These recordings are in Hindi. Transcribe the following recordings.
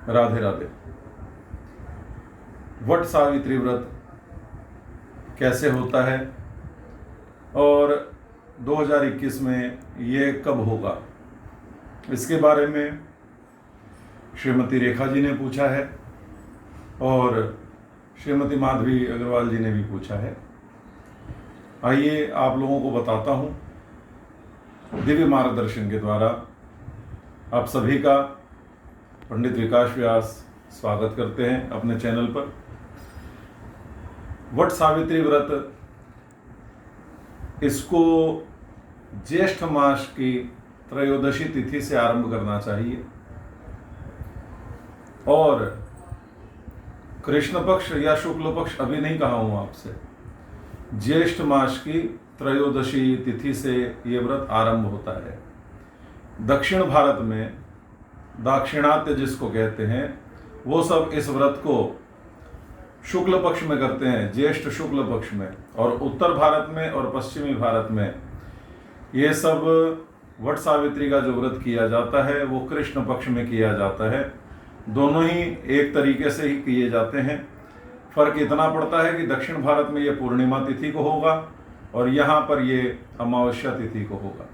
राधे राधे। वट सावित्री व्रत कैसे होता है और 2021 में ये कब होगा, इसके बारे में श्रीमती रेखा जी ने पूछा है और श्रीमती माधवी अग्रवाल जी ने भी पूछा है। आइए आप लोगों को बताता हूँ दिव्य मार्गदर्शन के द्वारा। आप सभी का पंडित विकास व्यास स्वागत करते हैं अपने चैनल पर। वट सावित्री व्रत, इसको ज्येष्ठ मास की त्रयोदशी तिथि से आरंभ करना चाहिए और कृष्ण पक्ष या शुक्ल पक्ष अभी नहीं कहा हूं आपसे, ज्येष्ठ मास की त्रयोदशी तिथि से ये व्रत आरंभ होता है। दक्षिण भारत में दाक्षिणात्य जिसको कहते हैं, वो सब इस व्रत को शुक्ल पक्ष में करते हैं, ज्येष्ठ शुक्ल पक्ष में, और उत्तर भारत में और पश्चिमी भारत में ये सब वट सावित्री का जो व्रत किया जाता है वो कृष्ण पक्ष में किया जाता है। दोनों ही एक तरीके से ही किए जाते हैं। फर्क इतना पड़ता है कि दक्षिण भारत में ये पूर्णिमा तिथि को होगा और यहाँ पर ये अमावस्या तिथि को होगा।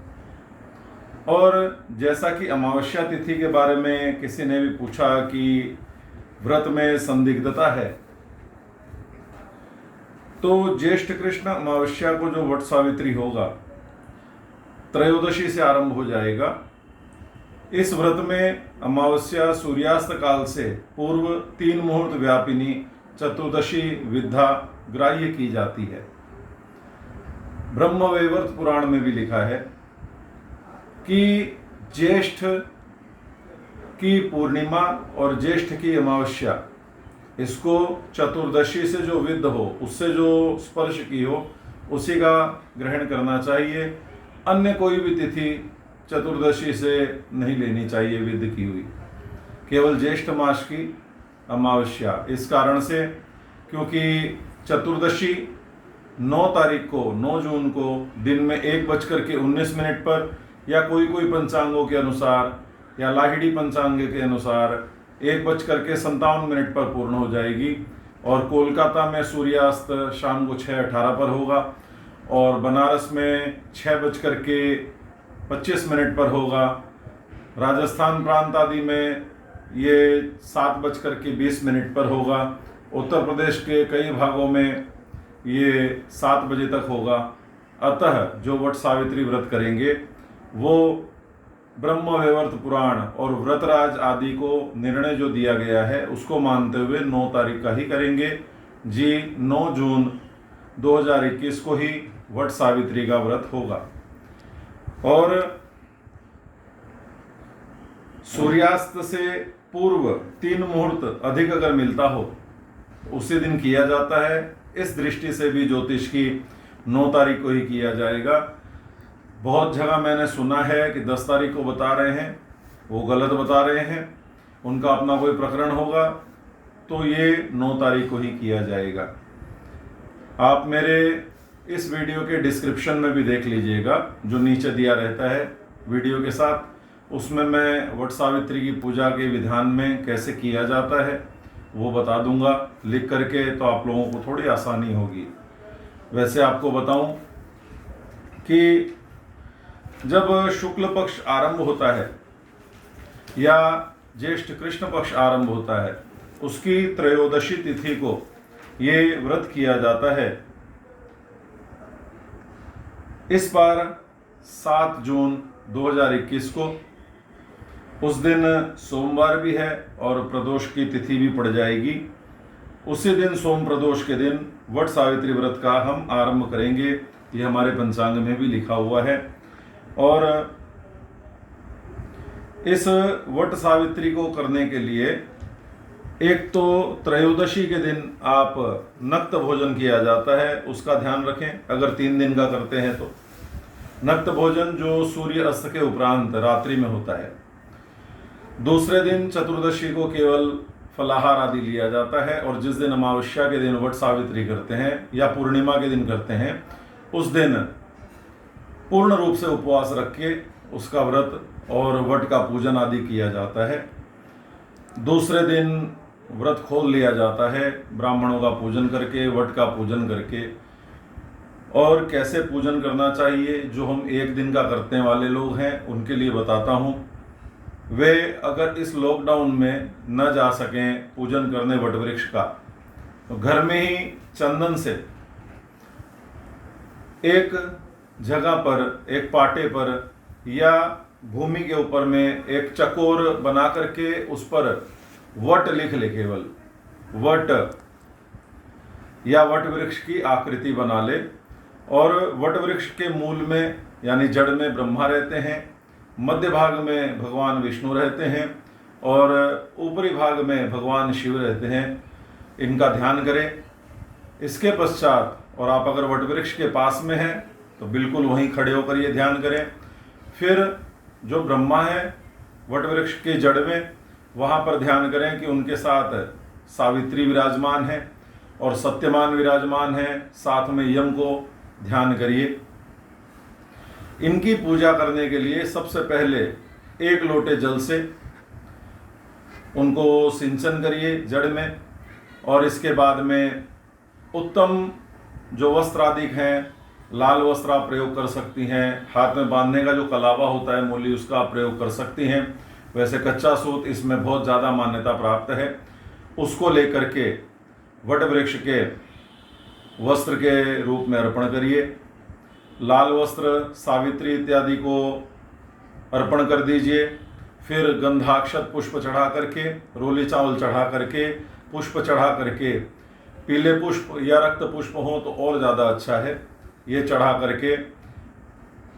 और जैसा कि अमावस्या तिथि के बारे में किसी ने भी पूछा कि व्रत में संदिग्धता है, तो ज्येष्ठ कृष्ण अमावस्या को जो वट सावित्री होगा त्रयोदशी से आरंभ हो जाएगा। इस व्रत में अमावस्या सूर्यास्त काल से पूर्व 3 मुहूर्त व्यापिनी चतुर्दशी विद्या ग्राह्य की जाती है। ब्रह्मवैवर्त पुराण में भी लिखा है कि ज्येष्ठ की पूर्णिमा और ज्येष्ठ की अमावस्या, इसको चतुर्दशी से जो विद्ध हो, उससे जो स्पर्श की हो, उसी का ग्रहण करना चाहिए। अन्य कोई भी तिथि चतुर्दशी से नहीं लेनी चाहिए विद्ध की हुई, केवल ज्येष्ठ मास की अमावस्या। इस कारण से क्योंकि चतुर्दशी 9 तारीख को, 9 जून को दिन में 1:19 पर या कोई पंचांगों के अनुसार या लाहिड़ी पंचांग के अनुसार 1:57 पर पूर्ण हो जाएगी। और कोलकाता में सूर्यास्त शाम को 6:18 पर होगा और बनारस में 6:25 पर होगा। राजस्थान प्रांत आदि में ये 7:20 पर होगा। उत्तर प्रदेश के कई भागों में ये 7 बजे तक होगा। अतः जो वट सावित्री व्रत करेंगे वो ब्रह्मवैवर्त पुराण और व्रतराज आदि को निर्णय जो दिया गया है उसको मानते हुए 9 तारीख का ही करेंगे जी। 9 जून 2021 को ही वट सावित्री का व्रत होगा। और सूर्यास्त से पूर्व 3 मुहूर्त अधिक अगर मिलता हो उसी दिन किया जाता है। इस दृष्टि से भी ज्योतिष की 9 तारीख को ही किया जाएगा। बहुत जगह मैंने सुना है कि 10 तारीख को बता रहे हैं, वो गलत बता रहे हैं, उनका अपना कोई प्रकरण होगा, तो ये 9 तारीख को ही किया जाएगा। आप मेरे इस वीडियो के डिस्क्रिप्शन में भी देख लीजिएगा, जो नीचे दिया रहता है वीडियो के साथ, उसमें मैं वट सावित्री की पूजा के विधान में कैसे किया जाता है वो बता दूंगा लिख करके, तो आप लोगों को थोड़ी आसानी होगी। वैसे आपको बताऊं कि जब शुक्ल पक्ष आरंभ होता है या ज्येष्ठ कृष्ण पक्ष आरंभ होता है, उसकी त्रयोदशी तिथि को ये व्रत किया जाता है। इस बार 7 जून 2021 को, उस दिन सोमवार भी है और प्रदोष की तिथि भी पड़ जाएगी। उसी दिन सोम प्रदोष के दिन वट सावित्री व्रत का हम आरंभ करेंगे। ये हमारे पंचांग में भी लिखा हुआ है। और इस वट सावित्री को करने के लिए एक तो त्रयोदशी के दिन आप नक्त भोजन किया जाता है, उसका ध्यान रखें। अगर 3 दिन का करते हैं तो नक्त भोजन जो सूर्य अस्त के उपरांत रात्रि में होता है। दूसरे दिन चतुर्दशी को केवल फलाहार आदि लिया जाता है। और जिस दिन अमावस्या के दिन वट सावित्री करते हैं या पूर्णिमा के दिन करते हैं, उस दिन पूर्ण रूप से उपवास रख के उसका व्रत और वट का पूजन आदि किया जाता है। दूसरे दिन व्रत खोल लिया जाता है ब्राह्मणों का पूजन करके, वट का पूजन करके। और कैसे पूजन करना चाहिए, जो हम एक दिन का करने वाले लोग हैं उनके लिए बताता हूँ। वे अगर इस लॉकडाउन में न जा सकें पूजन करने वट वृक्ष का, तो घर में ही चंदन से एक जगह पर, एक पाटे पर या भूमि के ऊपर में एक चकोर बना करके उस पर वट लिख ले, केवल वट या वट वृक्ष की आकृति बना ले। और वट वृक्ष के मूल में यानी जड़ में ब्रह्मा रहते हैं, मध्य भाग में भगवान विष्णु रहते हैं और ऊपरी भाग में भगवान शिव रहते हैं। इनका ध्यान करें। इसके पश्चात, और आप अगर वट वृक्ष के पास में हैं तो बिल्कुल वहीं खड़े होकर ये ध्यान करें। फिर जो ब्रह्मा है वट वृक्ष के जड़ में, वहाँ पर ध्यान करें कि उनके साथ सावित्री विराजमान है और सत्यमान विराजमान है, साथ में यम को ध्यान करिए। इनकी पूजा करने के लिए सबसे पहले एक लोटे जल से उनको सिंचन करिए जड़ में, और इसके बाद में उत्तम जो वस्त्र आदि हैं, लाल वस्त्र आप प्रयोग कर सकती हैं। हाथ में बांधने का जो कलावा होता है मूली, उसका आप प्रयोग कर सकती हैं। वैसे कच्चा सूत इसमें बहुत ज़्यादा मान्यता प्राप्त है। उसको लेकर के वट वृक्ष के वस्त्र के रूप में अर्पण करिए। लाल वस्त्र सावित्री इत्यादि को अर्पण कर दीजिए। फिर गंधाक्षत पुष्प चढ़ा करके, रोली चावल चढ़ा करके, पुष्प चढ़ा करके, पीले पुष्प या रक्त पुष्प हो तो और ज़्यादा अच्छा है, ये चढ़ा करके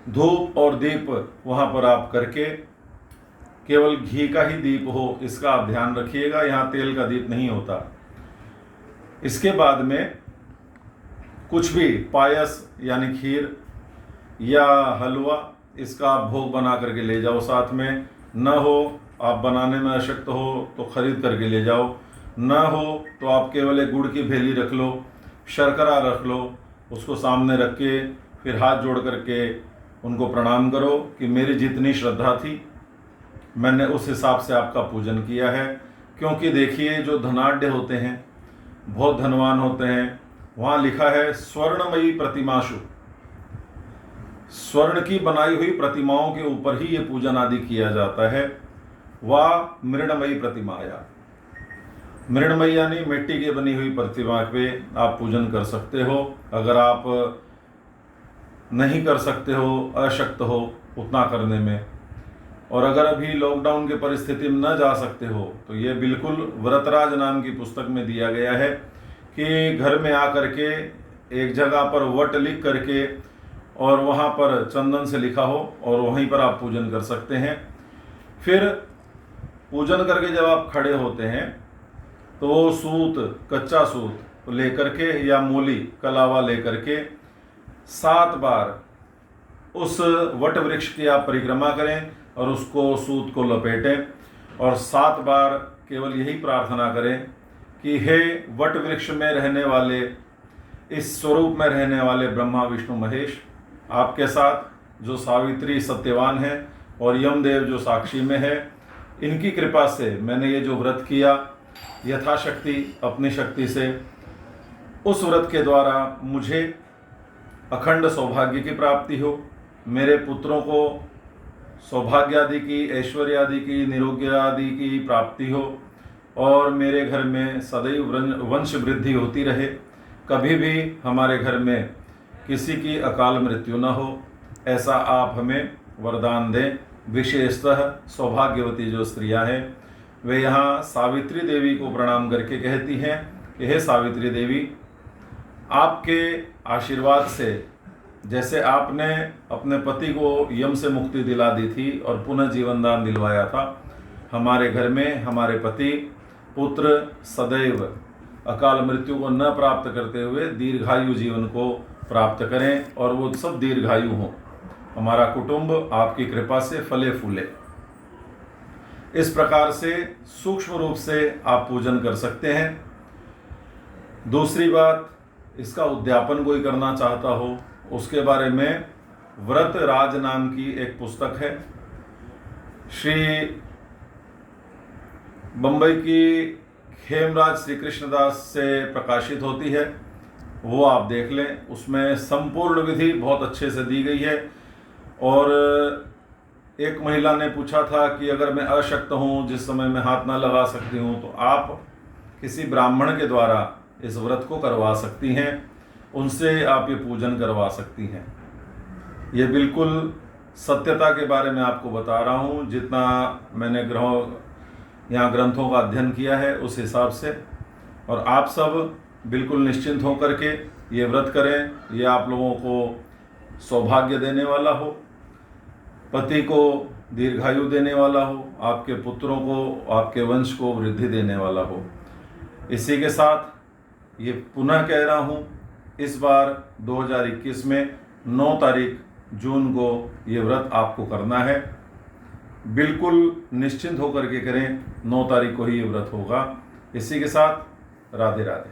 धूप और दीप वहाँ पर आप करके, केवल घी का ही दीप हो इसका आप ध्यान रखिएगा, यहाँ तेल का दीप नहीं होता। इसके बाद में कुछ भी पायस यानी खीर या हलवा, इसका आप भोग बना करके ले जाओ साथ में। न हो आप बनाने में अशक्त हो तो खरीद करके ले जाओ, न हो तो आप केवल एक गुड़ की भेली रख लो, शर्करा रख लो, उसको सामने रख के फिर हाथ जोड़ करके उनको प्रणाम करो कि मेरी जितनी श्रद्धा थी मैंने उस हिसाब से आपका पूजन किया है। क्योंकि देखिए जो धनाढ्य होते हैं, बहुत धनवान होते हैं, वहाँ लिखा है स्वर्णमयी प्रतिमाशु, स्वर्ण की बनाई हुई प्रतिमाओं के ऊपर ही ये पूजन आदि किया जाता है। वह मृणमयी प्रतिमाया, मृणमयी यानी मिट्टी की बनी हुई प्रतिमा पे आप पूजन कर सकते हो। अगर आप नहीं कर सकते हो, अशक्त हो उतना करने में, और अगर अभी लॉकडाउन की परिस्थिति में न जा सकते हो, तो ये बिल्कुल व्रतराज नाम की पुस्तक में दिया गया है कि घर में आकर के एक जगह पर वट लिख करके और वहाँ पर चंदन से लिखा हो और वहीं पर आप पूजन कर सकते हैं। फिर पूजन करके जब आप खड़े होते हैं तो वो सूत, कच्चा सूत लेकर के या मूली कलावा लेकर के 7 बार उस वट वृक्ष की आप परिक्रमा करें और उसको सूत को लपेटें और 7 बार केवल यही प्रार्थना करें कि हे वट वृक्ष में रहने वाले, इस स्वरूप में रहने वाले ब्रह्मा विष्णु महेश, आपके साथ जो सावित्री सत्यवान है और यमदेव जो साक्षी में है, इनकी कृपा से मैंने ये जो व्रत किया यथाशक्ति अपनी शक्ति से, उस व्रत के द्वारा मुझे अखंड सौभाग्य की प्राप्ति हो, मेरे पुत्रों को सौभाग्य आदि की, ऐश्वर्य आदि की, निरोग्य आदि की प्राप्ति हो और मेरे घर में सदैव वंश वृद्धि होती रहे, कभी भी हमारे घर में किसी की अकाल मृत्यु न हो, ऐसा आप हमें वरदान दें। विशेषतः सौभाग्यवती जो स्त्रियां हैं वे यहाँ सावित्री देवी को प्रणाम करके कहती हैं कि हे सावित्री देवी, आपके आशीर्वाद से जैसे आपने अपने पति को यम से मुक्ति दिला दी थी और पुनः जीवन दान दिलवाया था, हमारे घर में हमारे पति पुत्र सदैव अकाल मृत्यु को न प्राप्त करते हुए दीर्घायु जीवन को प्राप्त करें और वो सब दीर्घायु हों। हमारा कुटुंब आपकी कृपा से फले फूले। इस प्रकार से सूक्ष्म रूप से आप पूजन कर सकते हैं। दूसरी बात, इसका उद्यापन कोई करना चाहता हो उसके बारे में व्रत राज नाम की एक पुस्तक है। श्री बम्बई की खेमराज श्री कृष्णदास से प्रकाशित होती है, वो आप देख लें। उसमें संपूर्ण विधि बहुत अच्छे से दी गई है। और एक महिला ने पूछा था कि अगर मैं अशक्त हूँ, जिस समय मैं हाथ ना लगा सकती हूँ, तो आप किसी ब्राह्मण के द्वारा इस व्रत को करवा सकती हैं, उनसे आप ये पूजन करवा सकती हैं। ये बिल्कुल सत्यता के बारे में आपको बता रहा हूँ, जितना मैंने यहाँ ग्रंथों का अध्ययन किया है उस हिसाब से। और आप सब बिल्कुल निश्चिंत होकर के ये व्रत करें। ये आप लोगों को सौभाग्य देने वाला हो, पति को दीर्घायु देने वाला हो, आपके पुत्रों को, आपके वंश को वृद्धि देने वाला हो। इसी के साथ ये पुनः कह रहा हूँ, इस बार 2021 में 9 तारीख जून को ये व्रत आपको करना है। बिल्कुल निश्चिंत होकर के करें, 9 तारीख को ही ये व्रत होगा। इसी के साथ राधे राधे।